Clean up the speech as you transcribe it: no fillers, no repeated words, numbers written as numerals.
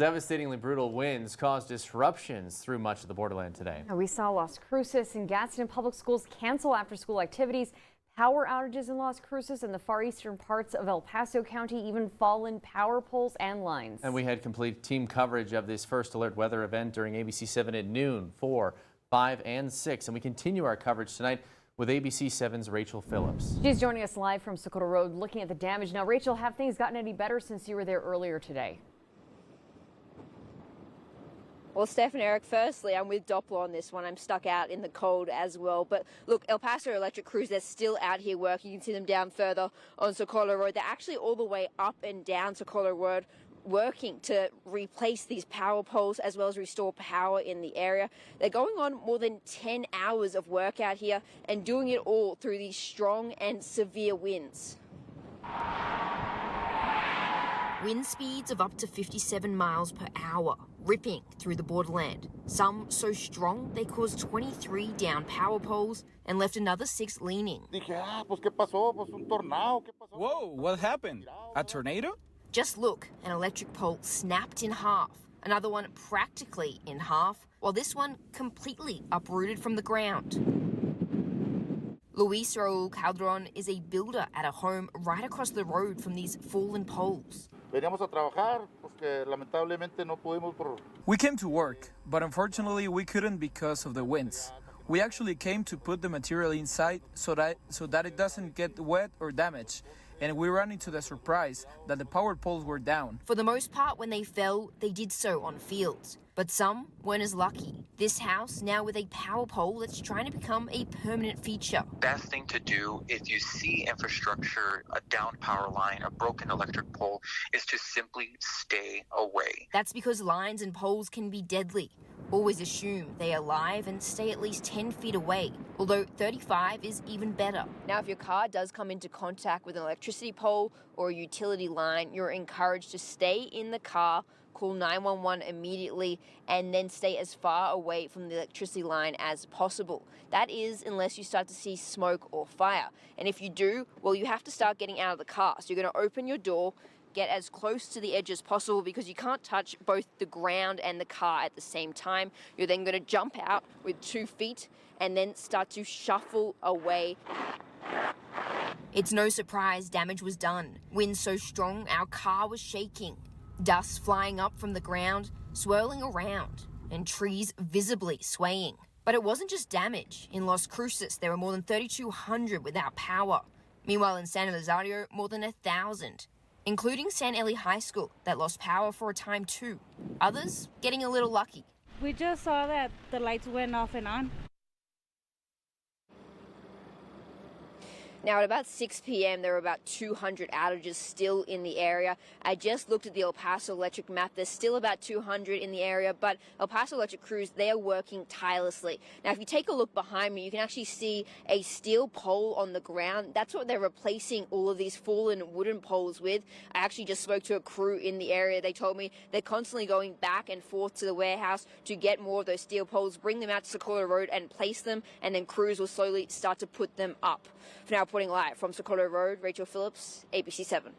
Devastatingly brutal winds caused disruptions through much of the borderland today. We saw Las Cruces and Gadsden Public Schools cancel after-school activities, power outages in Las Cruces and the far eastern parts of El Paso County, even fallen power poles and lines. And we had complete team coverage of this first alert weather event during ABC 7 at noon, 4, 5, and 6. And we continue our coverage tonight with ABC 7's Rachel Phillips. She's joining us live from Socorro Road looking at the damage. Now, Rachel, have things gotten any better since you were there earlier today? Well, Steph and Eric, firstly, I'm with Doppler on this one. I'm stuck out in the cold as well. But look, El Paso Electric crews, they're still out here working. You can see them down further on Socorro Road. They're actually all the way up and down Socorro Road, working to replace these power poles as well as restore power in the area. They're going on more than 10 hours of work out here and doing it all through these strong and severe winds. Wind speeds of up to 57 miles per hour, ripping through the borderland. Some so strong they caused 23 down power poles and left another 6 leaning. Whoa, what happened? A tornado? Just look, an electric pole snapped in half, another one practically in half, while this one completely uprooted from the ground. Luis Raul Calderon is a builder at a home right across the road from these fallen poles. We came to work, but unfortunately we couldn't because of the winds. We actually came to put the material inside so that it doesn't get wet or damaged. And we ran into the surprise that the power poles were down. For the most part, when they fell, they did so on fields. But some weren't as lucky. This house now with a power pole that's trying to become a permanent feature. Best thing to do if you see infrastructure, a downed power line, a broken electric pole, is to simply stay away. That's because lines and poles can be deadly. Always assume they are live and stay at least 10 feet away, although 35 is even better. Now, if your car does come into contact with an electricity pole or a utility line, you're encouraged to stay in the car, call 911 immediately, and then stay as far away from the electricity line as possible. That is, unless you start to see smoke or fire. And if you do, well, you have to start getting out of the car. So you're going to open your door, get as close to the edge as possible because you can't touch both the ground and the car at the same time. You're then going to jump out with 2 feet and then start to shuffle away. It's no surprise damage was done. Wind so strong our car was shaking. Dust flying up from the ground, swirling around, and trees visibly swaying. But it wasn't just damage. In Las Cruces, there were more than 3,200 without power. Meanwhile, in San Elizario, more than 1,000. Including San Eli High School that lost power for a time too. Others getting a little lucky. We just saw that the lights went off and on. Now, at about 6 p.m., there were about 200 outages still in the area. I just looked at the El Paso Electric map. There's still about 200 in the area, but El Paso Electric crews, they are working tirelessly. Now, if you take a look behind me, you can actually see a steel pole on the ground. That's what they're replacing all of these fallen wooden poles with. I actually just spoke to a crew in the area. They told me they're constantly going back and forth to the warehouse to get more of those steel poles, bring them out to Socorro Road and place them, and then crews will slowly start to put them up. For now, reporting live from Socorro Road, Rachel Phillips, ABC 7.